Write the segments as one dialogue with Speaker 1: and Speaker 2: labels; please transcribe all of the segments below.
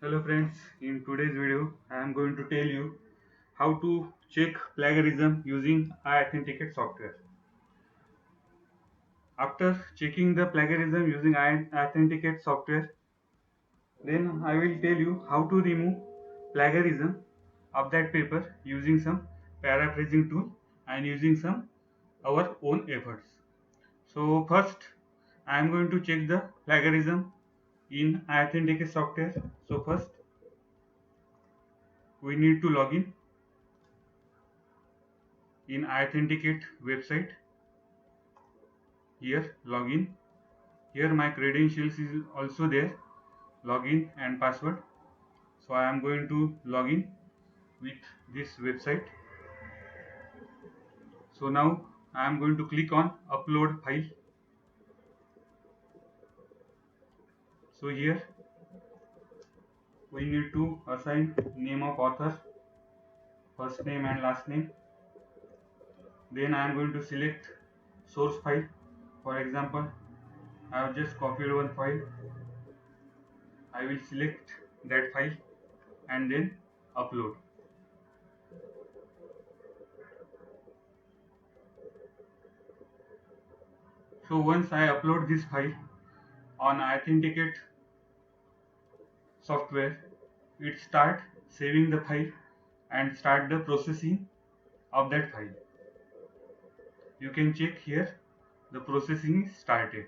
Speaker 1: Hello friends, in today's video I am going to tell you how to check plagiarism using iAuthenticate software. After checking the plagiarism using iAuthenticate software, then I will tell you how to remove plagiarism of that paper using some paraphrasing tool and using some our own efforts. So first I am going to check the plagiarism in iAuthenticate software. So first we need to log in iAuthenticate website. Here login. Here my credentials is also there, login and password. So I am going to login with this website. So now I am going to click on upload file. So here we need to assign name of author, first name and last name. Then I am going to select source file. For example, I have just copied one file. I will select that file and then upload. So once I upload this file on Authenticate software, it start saving the file and start the processing of that file. You can check here, the processing is started.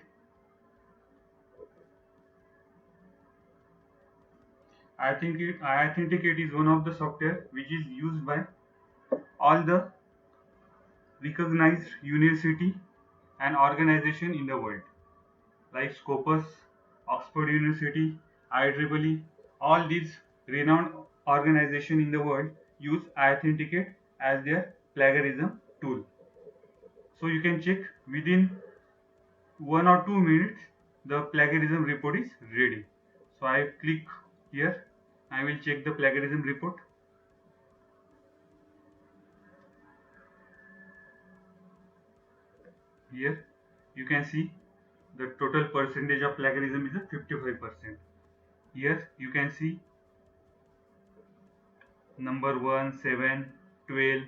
Speaker 1: iAuthenticate is one of the software which is used by all the recognized university and organization in the world, like Scopus, Oxford University, IEEE. All these renowned organization in the world use iAuthenticate as their plagiarism tool. So you can check within 1 or 2 minutes the plagiarism report is ready. So I click here. I will check the plagiarism report. Here you can see the total percentage of plagiarism is 55%. Here you can see number 1, 7, 12,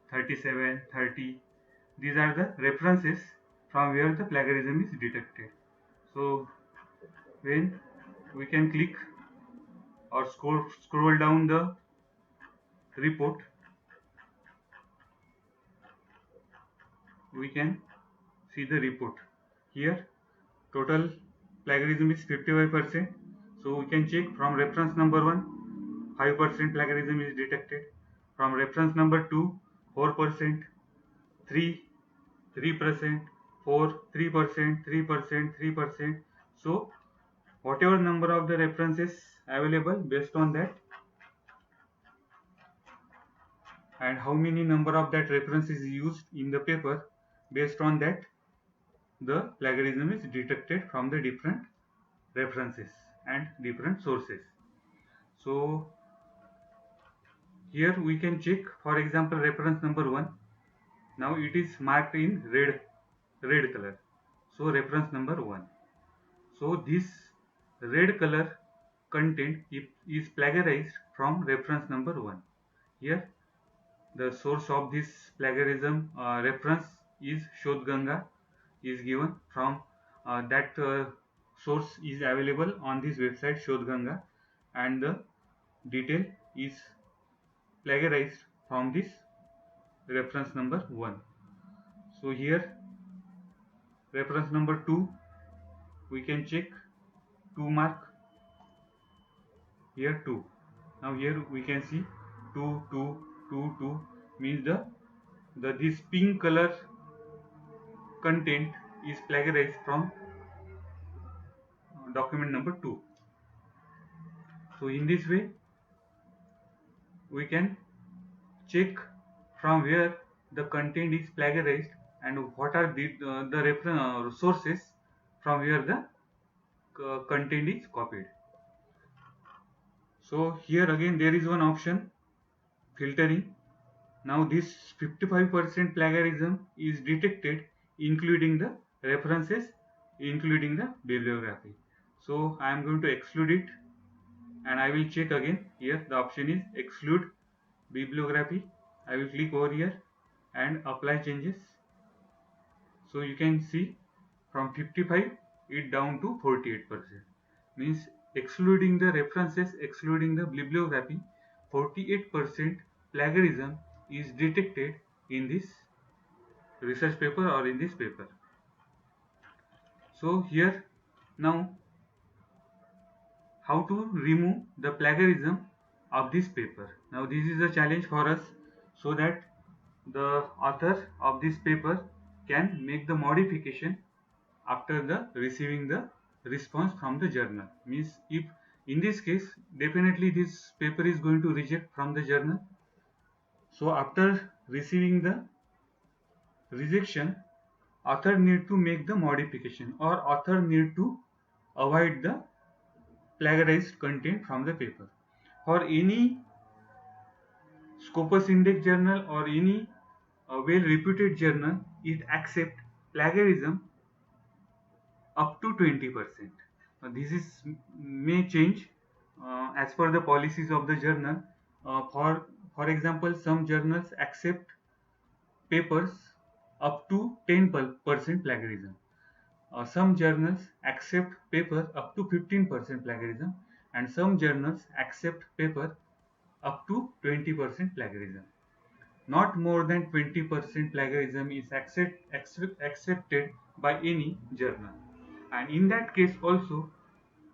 Speaker 1: 37, 30. These are the references from where the plagiarism is detected. So when we can click or scroll down the report, we can see the report. Here total plagiarism is 55%. So we can check from reference number 1, 5% plagiarism is detected. From reference number 2, 4%, 3, 3%, 4, 3%, 3%, 3%. So whatever number of the references available, based on that, and how many number of that reference is used in the paper, based on that the plagiarism is detected from the different references and different sources. So here we can check, for example, reference number 1. Now it is marked in red color. So reference number 1. So this red color content is plagiarized from reference number 1. Here the source of this plagiarism reference is Shodhganga is given from that source is available on this website Shodhganga, and the detail is plagiarized from this reference number 1. So here reference number 2, we can check 2 mark, here 2. Now here we can see 2 2 2 2 means the this pink color content is plagiarized from document number 2. So in this way we can check from where the content is plagiarized and what are the reference sources from where the content is copied. So here again there is one option, filtering. Now this 55% plagiarism is detected including the references, including the bibliography. So I am going to exclude it. and I will check again. Here the option is exclude bibliography. I will click over here and apply changes. So you can see from 55 it down to 48%. Means excluding the references, excluding the bibliography, 48% plagiarism is detected in this research paper or in this paper. So here now how to remove the plagiarism of this paper. Now this is a challenge for us, so that the author of this paper can make the modification after the receiving the response from the journal. Means if in this case definitely this paper is going to reject from the journal, so after receiving the rejection, author need to make the modification, or author need to avoid the plagiarized content from the paper. For any Scopus Index journal or any well reputed journal, it accept plagiarism up to 20%. This is may change as per the policies of the journal. For example, some journals accept papers up to 10% plagiarism. Some journals accept paper up to 15% plagiarism, and some journals accept paper up to 20% plagiarism. Not more than 20% plagiarism is accepted by any journal. And in that case also,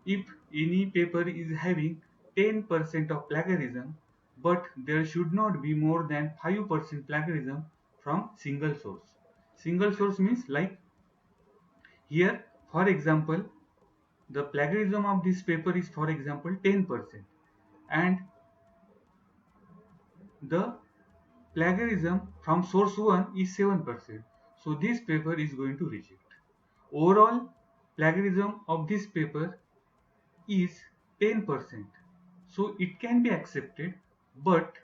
Speaker 1: if any paper is having 10% of plagiarism, but there should not be more than 5% plagiarism from single source. Single source means like here, for example, the plagiarism of this paper is for example 10%, and the plagiarism from source 1 is 7%. So this paper is going to reject. Overall plagiarism of this paper is 10%. So it can be accepted, but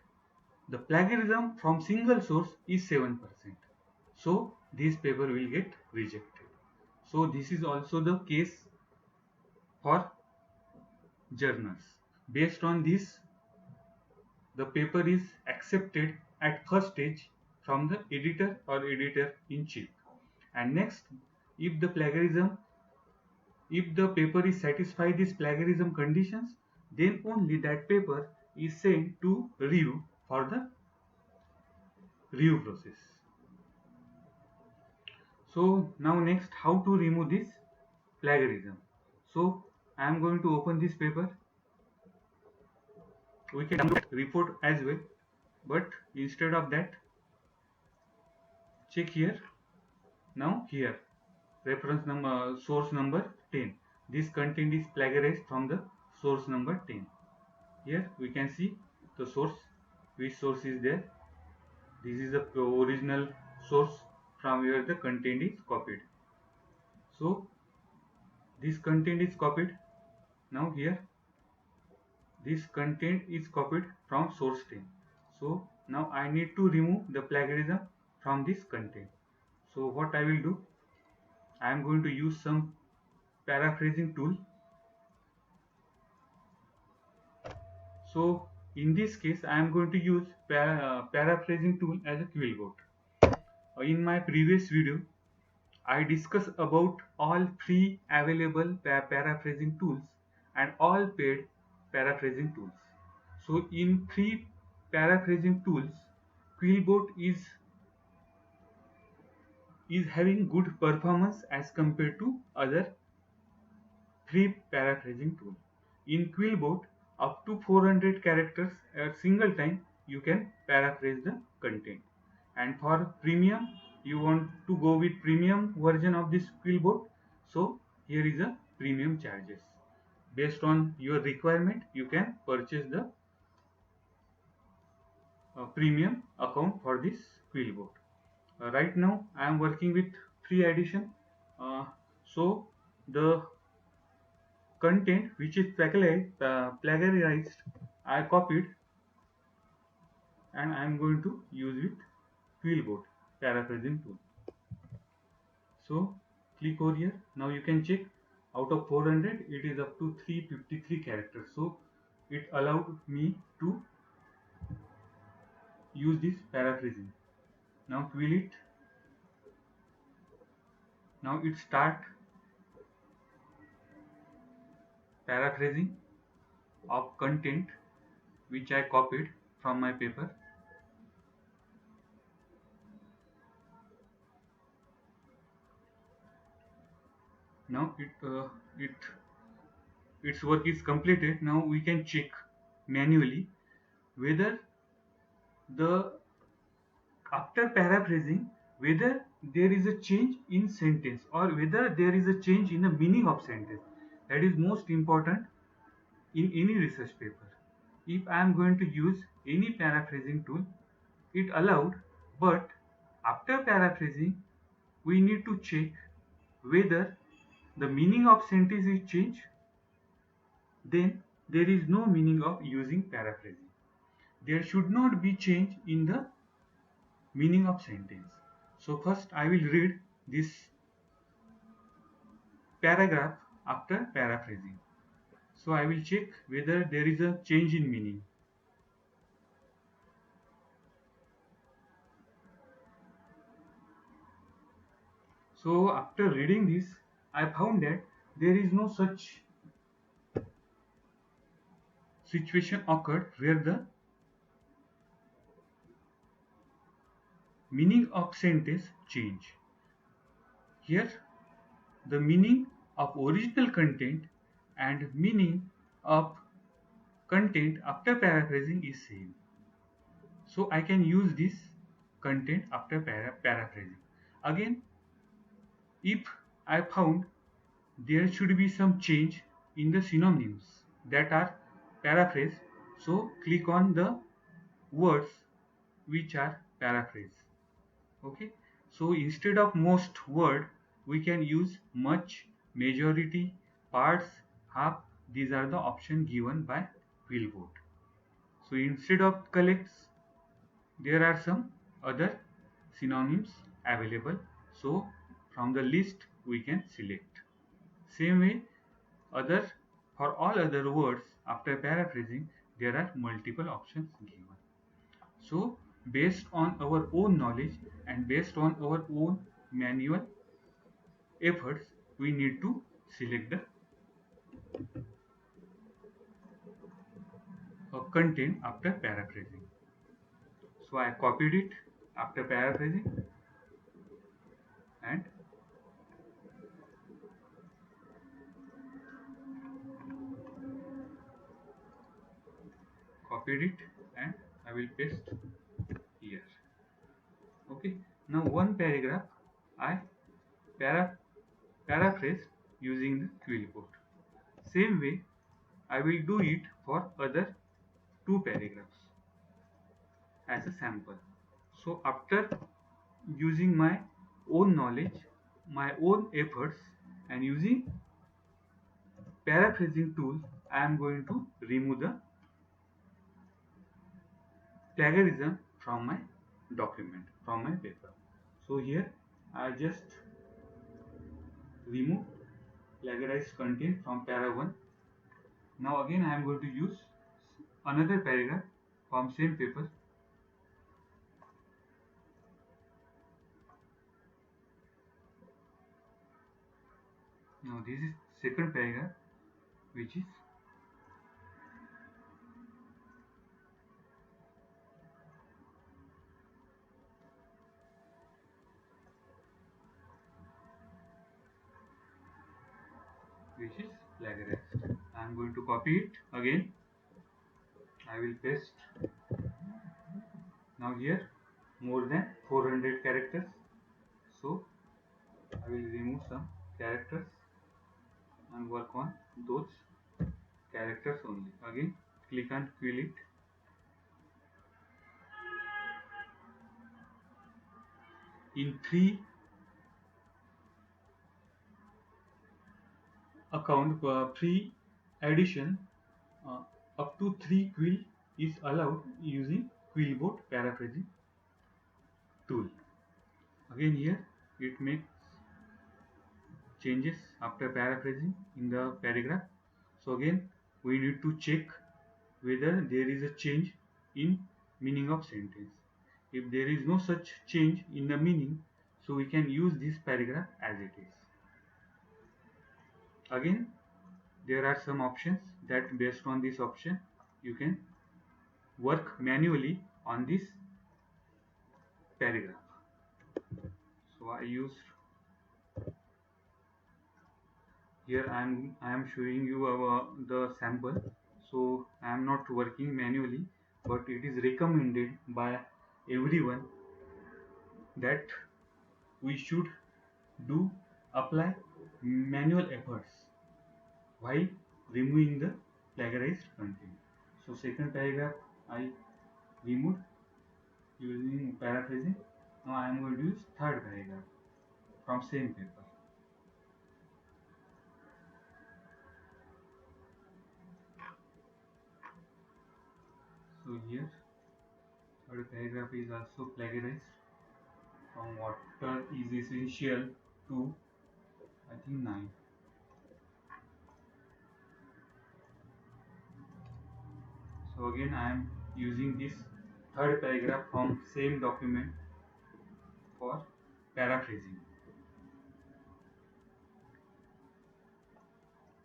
Speaker 1: the plagiarism from single source is 7%. So this paper will get rejected. So this is also the case for journals. Based on this, the paper is accepted at first stage from the editor or editor in chief. And next, if the plagiarism, if the paper is satisfied these plagiarism conditions, then only that paper is sent to review for the review process. So now next, how to remove this plagiarism. So I am going to open this paper. We can download report as well, but instead of that, check here. Now here, reference number, source number 10. This content is plagiarized from the source number 10. Here we can see the source, which source is there. This is the original source from where the content is copied. So this content is copied. Now here this content is copied from source 10. So now I need to remove the plagiarism from this content. So what I will do, I am going to use some paraphrasing tool. So in this case I am going to use paraphrasing tool as a Quillbot. In my previous video I discussed about all free available paraphrasing tools and all paid paraphrasing tools. So in free paraphrasing tools, Quillbot is having good performance as compared to other free paraphrasing tool. In Quillbot, up to 400 characters at single time you can paraphrase the content. And for premium, you want to go with premium version of this Quillbot, so here is a premium charges. Based on your requirement, you can purchase the premium account for this Quillbot. Right now, I am working with free edition, so the content which is plagiarized, I copied and I am going to use with Quillbot paraphrasing tool. So click over here. Now you can check out of 400 it is up to 353 characters. So it allowed me to use this paraphrasing. Now quill it. Now it start paraphrasing of content which I copied from my paper. Now its work is completed. Now we can check manually whether the after paraphrasing whether there is a change in sentence or whether there is a change in the meaning of sentence. That is most important in any research paper. If I am going to use any paraphrasing tool, it allowed, but after paraphrasing we need to check whether the meaning of sentence is changed, then there is no meaning of using paraphrasing. There should not be change in the meaning of sentence. So first I will read this paragraph after paraphrasing. So I will check whether there is a change in meaning. So after reading this, I found that there is no such situation occurred where the meaning of sentence change. Here the meaning of original content and meaning of content after paraphrasing is same. So I can use this content after paraphrasing. Again, if I found there should be some change in the synonyms that are paraphrased, so click on the words which are paraphrased. Okay, so instead of most word we can use much, majority, parts, half. These are the options given by Quillbot. So instead of collects, there are some other synonyms available. So from the list we can select. Same way, other for all other words after paraphrasing there are multiple options given. So based on our own knowledge and based on our own manual efforts, we need to select the content after paraphrasing. So I copied it after paraphrasing and copied it and I will paste here. Okay. Now one paragraph I paraphrased using the Quillbot. Same way I will do it for other two paragraphs as a sample. So after using my own knowledge, my own efforts and using paraphrasing tool, I am going to remove the plagiarism from my document, from my paper. So here I just remove plagiarized content from para 1. Now again I am going to use another paragraph from same paper. Now this is second paragraph which is plagiarized. I am going to copy it again. I will paste. Now here more than 400 characters. So I will remove some characters and work on those characters only. Again click on quill it. In 3 account free addition uh, up to 3 quill is allowed using Quillbot paraphrasing tool. Again here it makes changes after paraphrasing in the paragraph. So again we need to check whether there is a change in meaning of sentence. If there is no such change in the meaning, so we can use this paragraph as it is. Again, there are some options that based on this option you can work manually on this paragraph. So I used here I am showing you the sample. So I am not working manually, but it is recommended by everyone that we should do apply manual efforts while removing the plagiarized content. So second paragraph I removed using paraphrasing. Now I am going to use third paragraph from same paper. So here third paragraph is also plagiarized from water is essential to I think 9. So again I am using this third paragraph from same document for paraphrasing.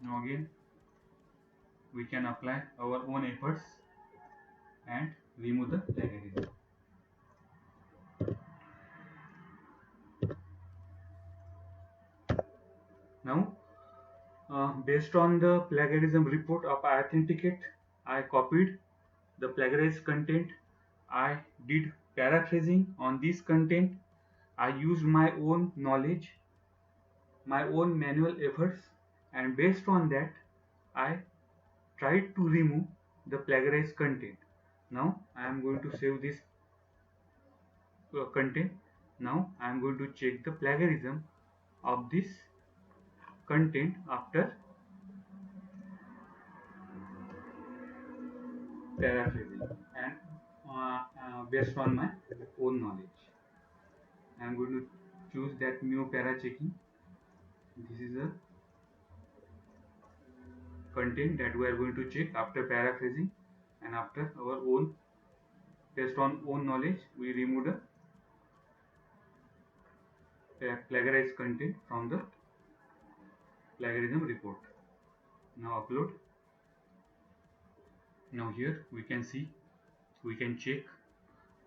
Speaker 1: Now again we can apply our own efforts and remove the plagiarism. Now based on the plagiarism report of Authenticate, I copied the plagiarized content. I did paraphrasing on this content. I used my own knowledge, my own manual efforts, and based on that, I tried to remove the plagiarized content. Now I am going to save this content. Now I am going to check the plagiarism of this content after paraphrasing and based on my own knowledge. I am going to choose that new para checking. This is a content that we are going to check after paraphrasing and after our own based on own knowledge we remove the plagiarized content from the plagiarism report. Now upload. Now here we can see, we can check.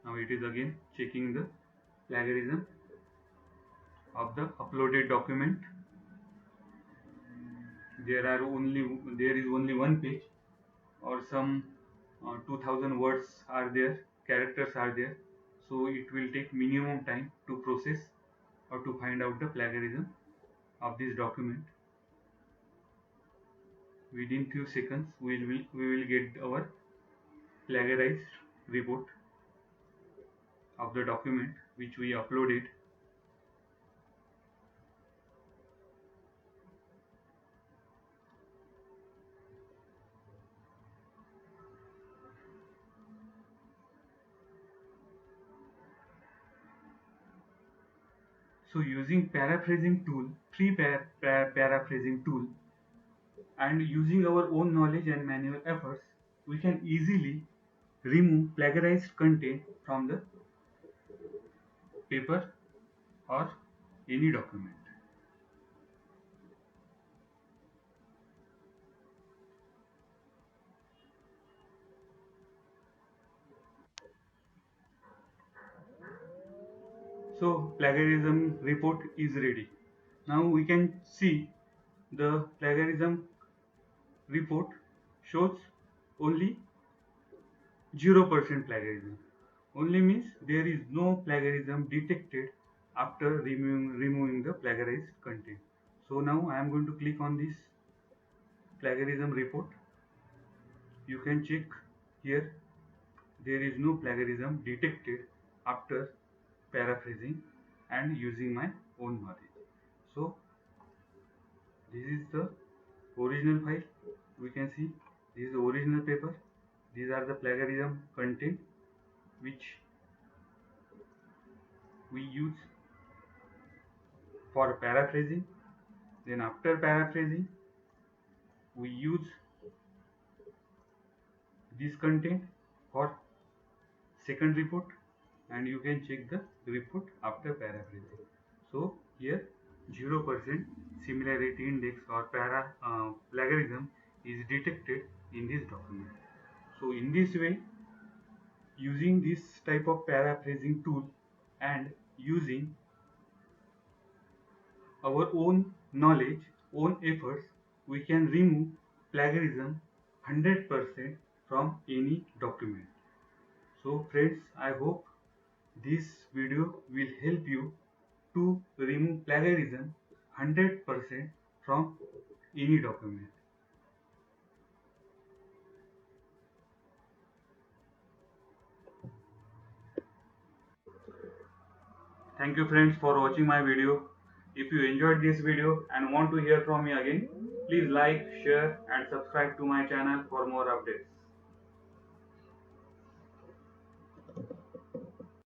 Speaker 1: Now it is again checking the plagiarism of the uploaded document. There is only one page or some 2000 words are there, characters are there, so it will take minimum time to process or to find out the plagiarism of this document. Within few seconds we will get our plagiarized report of the document which we uploaded. So using paraphrasing tool, free paraphrasing tool, and using our own knowledge and manual efforts, we can easily remove plagiarized content from the paper or any document. So plagiarism report is ready. Now we can see the plagiarism report shows only 0% plagiarism. Only means there is no plagiarism detected after removing the plagiarized content. So now I am going to click on this plagiarism report. You can check here, there is no plagiarism detected after paraphrasing and using my own knowledge. So this is the original file. We can see this is the original paper. These are the plagiarism content which we use for paraphrasing. Then after paraphrasing we use this content for second report, and you can check the report after paraphrasing. So here 0% similarity index or plagiarism is detected in this document. So in this way, using this type of paraphrasing tool and using our own knowledge, own efforts, we can remove plagiarism 100% from any document. So friends, I hope this video will help you to remove plagiarism 100% from any document. Thank you friends for watching my video. If you enjoyed this video and want to hear from me again, please like, share and subscribe to my channel for more updates.